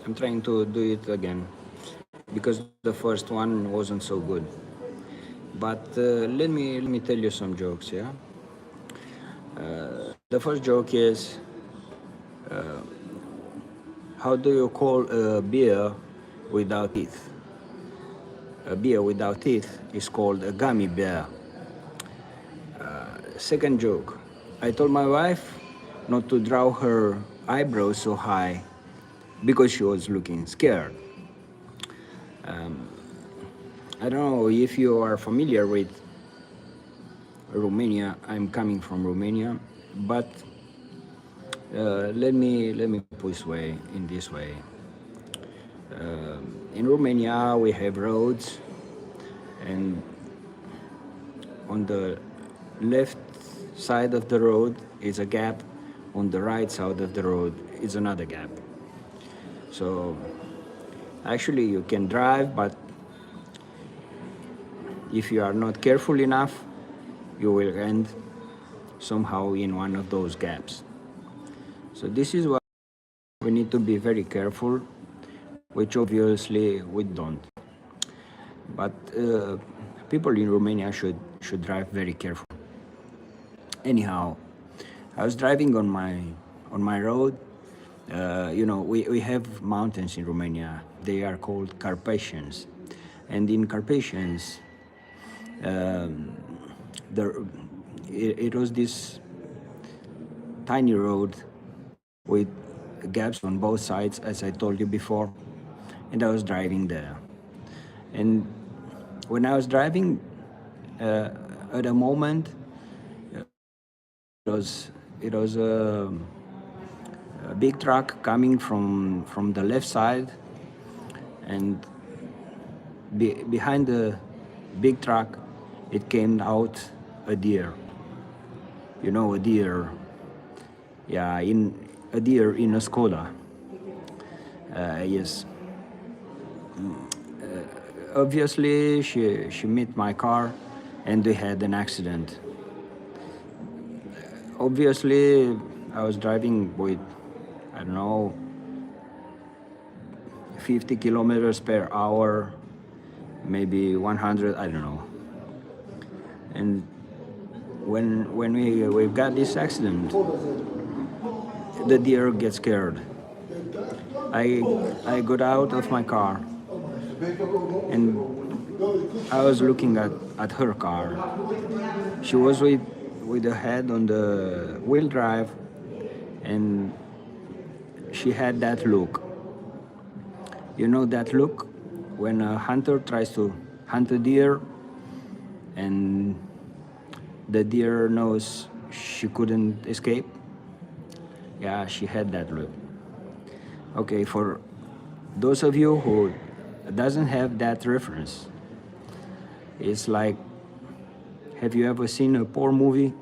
I'm trying to do it again because the first one wasn't so good. But let me tell you some jokes. Yeah. The first joke is, how do you call a beer without teeth? A beer without teeth is called a gummy bear. Second joke. I told my wife not to draw her eyebrows so high because she was looking scared. I don't know if you are familiar with Romania. I'm coming from Romania, but let me in this way. In Romania, we have roads, and on the left side of the road is a gap, on the right side of the road is another gap. So actually, you can drive, but if you are not careful enough, you will end somehow in one of those gaps. So this is why we need to be very careful, which obviously we don't. But people in Romania should drive very careful. Anyhow, I was driving on my road. We have mountains in Romania. They are called Carpathians, and in Carpathians, um, there it was this tiny road with gaps on both sides, as I told you before, and I was driving there. And when I was driving, uh, at a moment, it was a big truck coming from the left side, and behind the big truck, it came out a deer. You know, a deer. Yeah, in a deer in a Skoda. Yes. Obviously, she met my car, and we had an accident. Obviously, I was driving with, I don't know, 50 kilometers per hour, maybe 100, I don't know. And when we got this accident, the deer gets scared. I got out of my car, and I was looking at her car. She was with her head on the wheel drive, and she had that look. You know that look when a hunter tries to hunt a deer, and the deer knows she couldn't escape? Yeah, she had that look. Okay, for those of you who doesn't have that reference, it's like, have you ever seen a porn movie?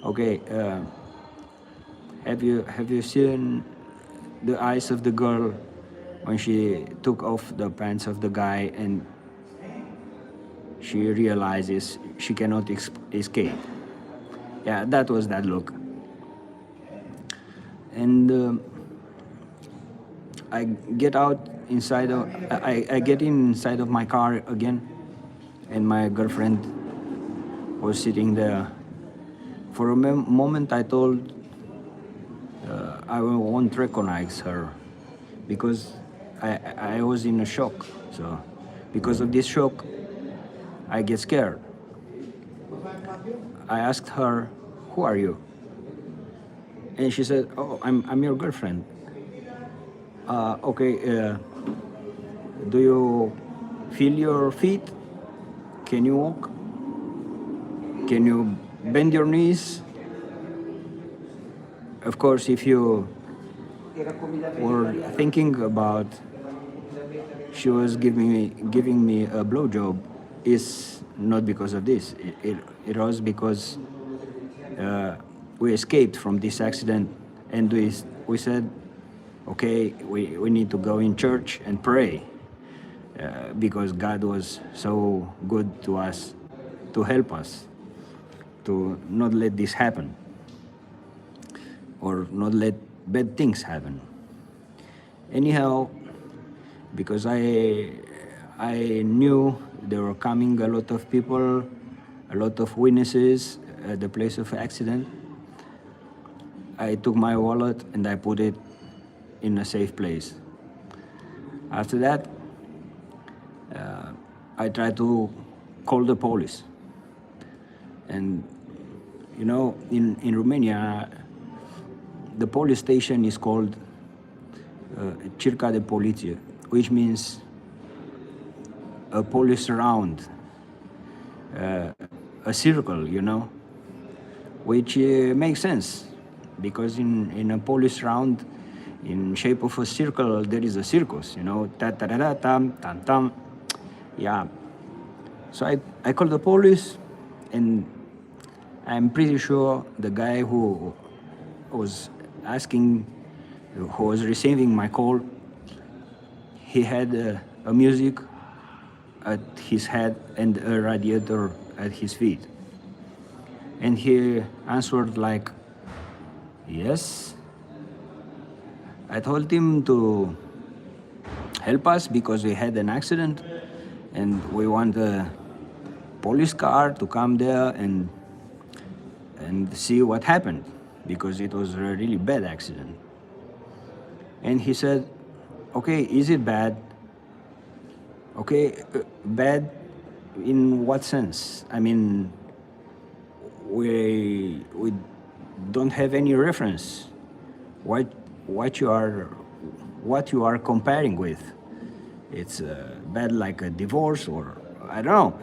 Okay, have you seen the eyes of the girl when she took off the pants of the guy and she realizes she cannot escape? Yeah, that was that look. And I get out inside of I get inside of my car again, and my girlfriend was sitting there. For a moment, I thought I won't recognize her because I was in a shock. So because of this shock, I get scared. I asked her, "Who are you?" And she said, "Oh, I'm your girlfriend." Okay. Do you feel your feet? Can you walk? Can you bend your knees? Of course, if you were thinking about she was giving me a blowjob, is not because of this. It was because uh, we escaped from this accident, and we said, okay, we need to go in church and pray because God was so good to us to help us to not let this happen or not let bad things happen. Anyhow, because I knew there were coming a lot of people, a lot of witnesses at the place of accident, I took my wallet and I put it in a safe place. After that, I tried to call the police. And you know, in Romania, the police station is called Circa de Poliție, which means a police round, a circle, you know, which makes sense because in a police round, in shape of a circle, there is a circus, you know, ta ta da tam tam tam, yeah. So I called the police, and I'm pretty sure the guy who was asking, who was receiving my call, he had a music at his head and a radiator at his feet. And he answered like, yes. I told him to help us because we had an accident and we want a police car to come there and see what happened, because it was a really bad accident. And he said, okay, is it bad? Okay, bad in what sense? I mean, we don't have any reference what you are comparing with. It's bad like a divorce, or I don't know.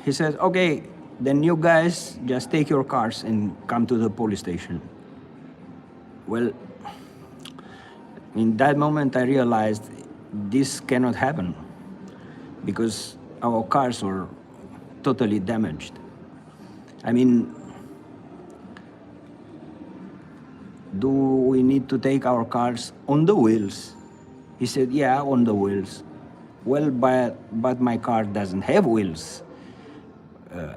He said, okay, then you guys just take your cars and come to the police station. Well, in that moment I realized this cannot happen because our cars were totally damaged. I mean, do we need to take our cars on the wheels? He said, yeah, on the wheels. Well, but my car doesn't have wheels.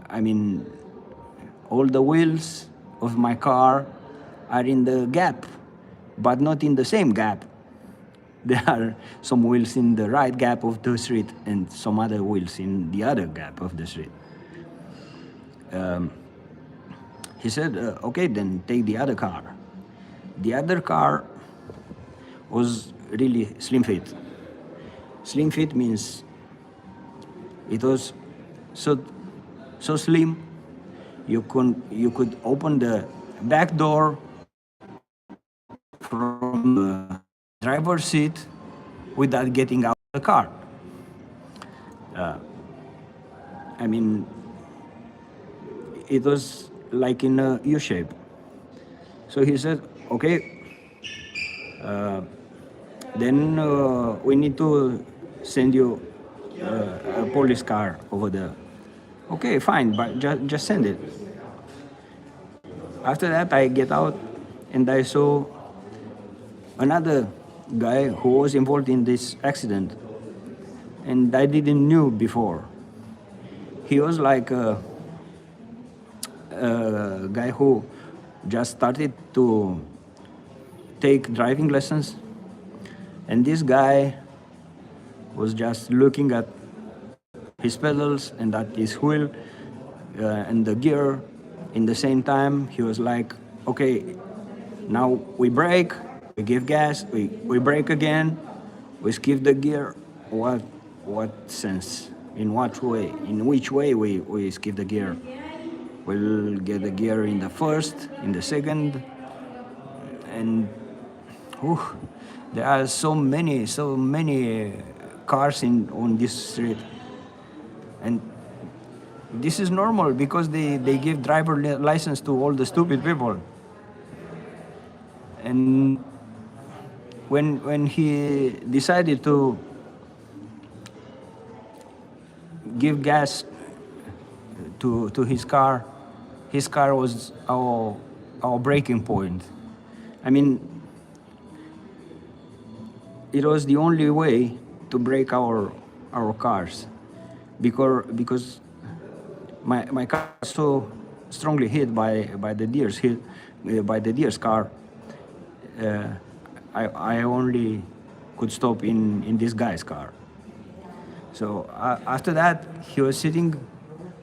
I mean, all the wheels of my car are in the gap, but not in the same gap. There are some wheels in the right gap of the street and some other wheels in the other gap of the street. He said, okay, then take the other car. The other car was really slim fit. Slim fit means it was so slim you could open the back door from the driver's seat without getting out of the car. I mean, it was like in a U shape. So he said, okay, then we need to send you a police car over there. Okay, fine, but just send it. After that, I get out and I saw another guy who was involved in this accident, and I didn't knew before. He was like a guy who just started to take driving lessons, and this guy was just looking at his pedals and at his wheel and the gear. In the same time, he was like, okay, now we brake, we give gas, we brake again, we skip the gear. What sense? In what way? In which way we skip the gear? We'll get the gear in the first, in the second, and there are so many cars on this street. And this is normal because they give driver license to all the stupid people. And when he decided to give gas to his car was our breaking point. I mean, it was the only way to break our cars, because my car was so strongly hit by the deer's car. I only could stop in this guy's car. So after that, he was sitting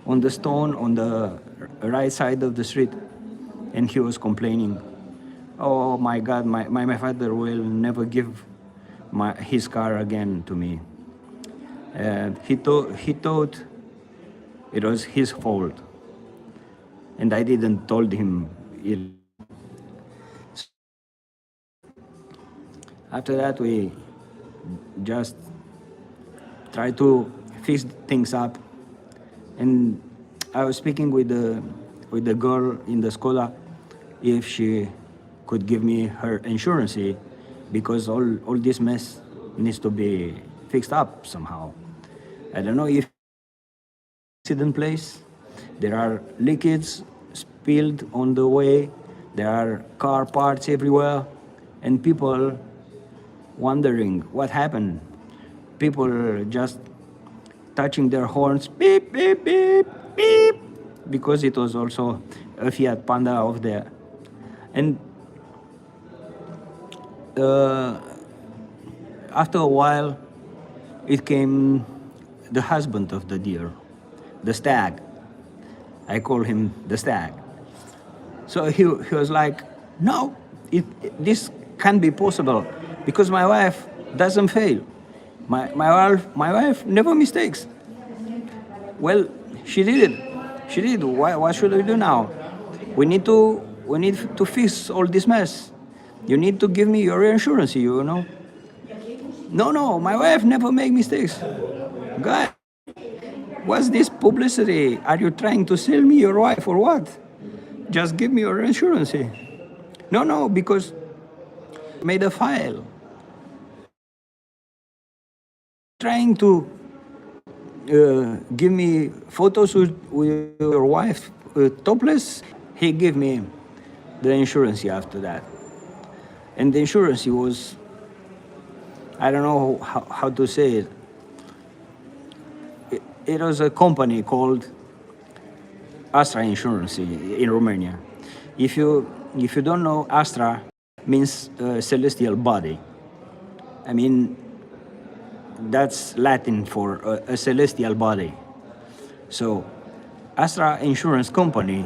on the stone on the right side of the street, and he was complaining, "Oh my God, my father will never give his car again to me." He thought it was his fault, and I didn't told him it. After that, we just try to fix things up. And I was speaking with the girl in the school if she could give me her insurance, because all this mess needs to be fixed up somehow. I don't know if accident place. There are leakages spilled on the way. There are car parts everywhere, and people wondering what happened. People just touching their horns, beep, beep, beep, beep, because it was also a Fiat Panda of there. And after a while, it came the husband of the deer, the stag. I call him the stag. So he was like, no, this can't be possible because my wife doesn't fail. My wife never mistakes. Well, she did it. She did. What should we do now? We need to fix all this mess. You need to give me your insurance, you know. No, my wife never make mistakes. God, what's this publicity? Are you trying to sell me your wife or what? Just give me your insurance. No, because made a file trying to give me photos with your wife topless. He gave me the insurance after that. And the insurance was, I don't know how to say it. It was a company called Astra Insurance in Romania. If you don't know, Astra means celestial body. I mean, that's Latin for a celestial body. So Astra Insurance Company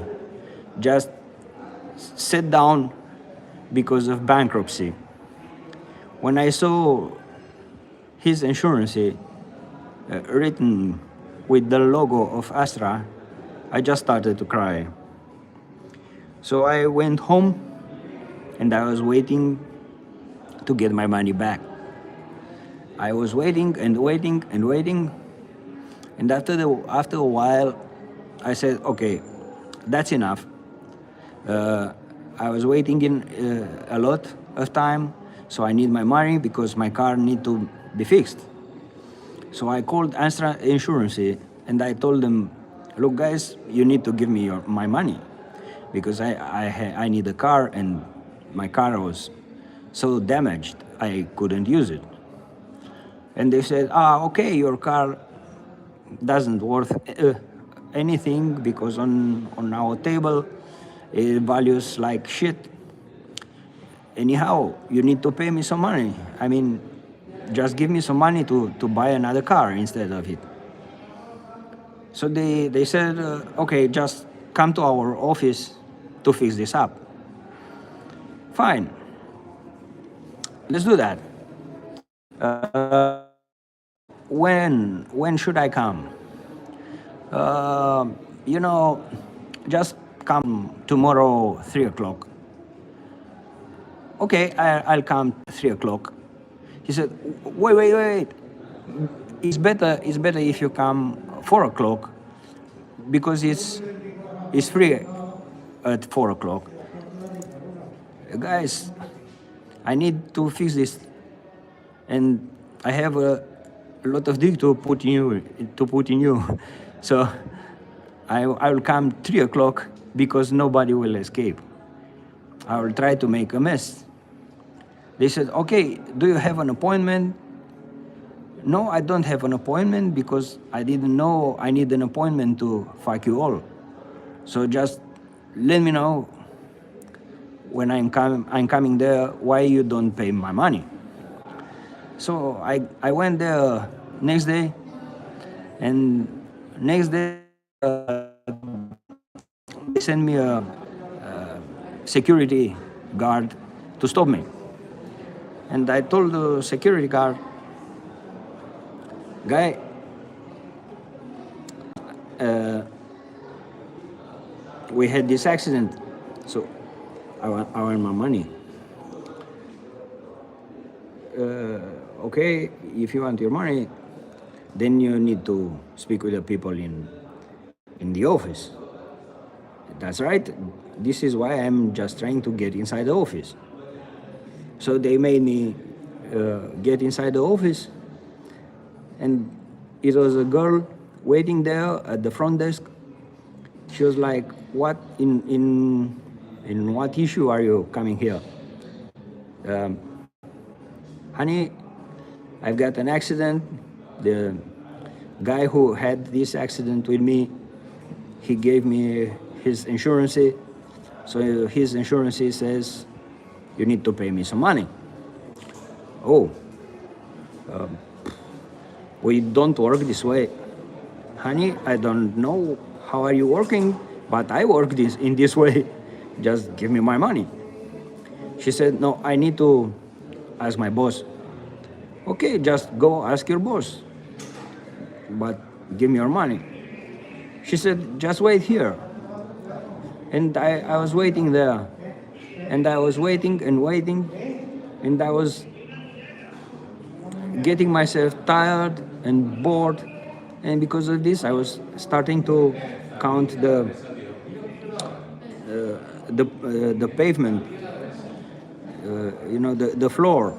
just sat down because of bankruptcy. When I saw his insurance written with the logo of Astra, I just started to cry. So I went home and I was waiting to get my money back. I was waiting and waiting and waiting, and after a while, I said, "Okay, that's enough." I was waiting in a lot of time, so I need my money because my car need to be fixed. So I called Astra Insurance and I told them, "Look, guys, you need to give me my money because I need a car and my car was so damaged I couldn't use it." And they said, okay, your car doesn't worth anything because on our table it values like shit. Anyhow, you need to pay me some money. I mean, just give me some money to buy another car instead of it. So they said, okay, just come to our office to fix this up. Fine. Let's do that. When should I come? Just come tomorrow 3:00. Okay, I'll come 3:00. He said, wait. It's better if you come 4:00 because it's free at 4:00. Guys, I need to fix this, and I have a lot of dick to put in you. So I will come 3:00 because nobody will escape. I will try to make a mess. They said, okay, do you have an appointment? No, I don't have an appointment because I didn't know I need an appointment to fuck you all. So just let me know when I'm coming there, why you don't pay my money? So I went there next day, and next day they sent me a security guard to stop me. And I told the security guard, guy, we had this accident, so I want my money. Okay, if you want your money, then you need to speak with the people in the office. That's right. This is why I'm just trying to get inside the office. So they made me get inside the office, and it was a girl waiting there at the front desk. She was like, "What in what issue are you coming here?" Honey, I've got an accident. The guy who had this accident with me, he gave me his insurance. So his insurance says you need to pay me some money. Oh, we don't work this way. Honey, I don't know how are you working, but I work in this way. Just give me my money. She said, no, I need to ask my boss. Okay, just go ask your boss, but give me your money. She said, just wait here. And I was waiting there, and I was waiting and waiting, and I was getting myself tired and bored, and because of this I was starting to count the pavement, the floor.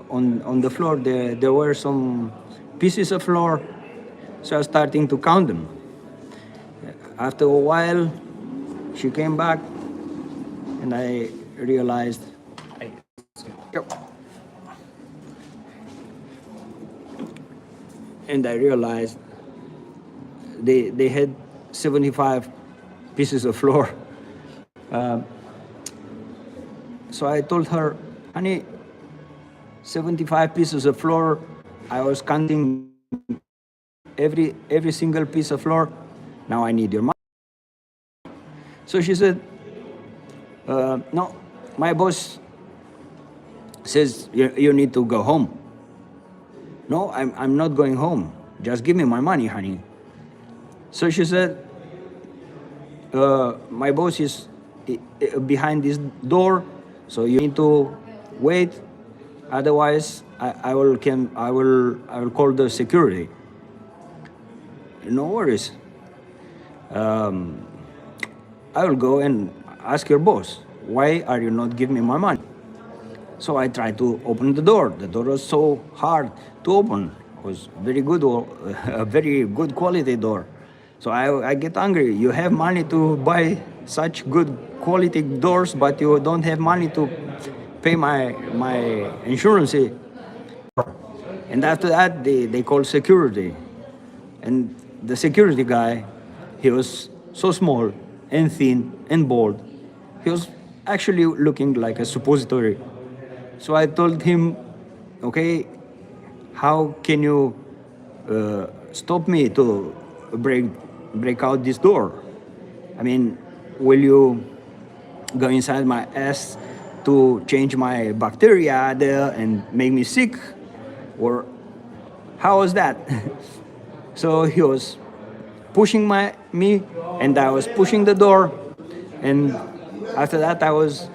On the floor there were some pieces of floor, so I was starting to count them. After a while, she came back, and I realized they had 75 pieces of floor. So I told her, honey, 75 pieces of floor. I was counting every single piece of floor. Now I need your money. So she said, no, my boss says you need to go home. No, I'm not going home. Just give me my money, honey. So she said, my boss is behind this door, so you need to wait. Otherwise, I will call the security. No worries. I will go and ask your boss, why are you not giving me my money? So I tried to open the door. The door was so hard to open. It was a very good quality door. So I get angry. You have money to buy such good quality doors, but you don't have money to pay my insurance. And after that, they called security. And the security guy, he was so small and thin and bald. He was actually looking like a suppository. So I told him, okay, how can you stop me to break out this door? I mean, will you go inside my ass to change my bacteria there and make me sick? Or how was that? So he was pushing me, and I was pushing the door, and after that I was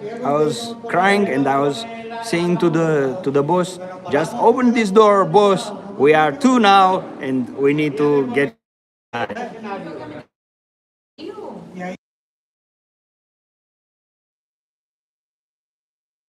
crying, and I was saying to the boss, just open this door, boss. We are two now, and we need to get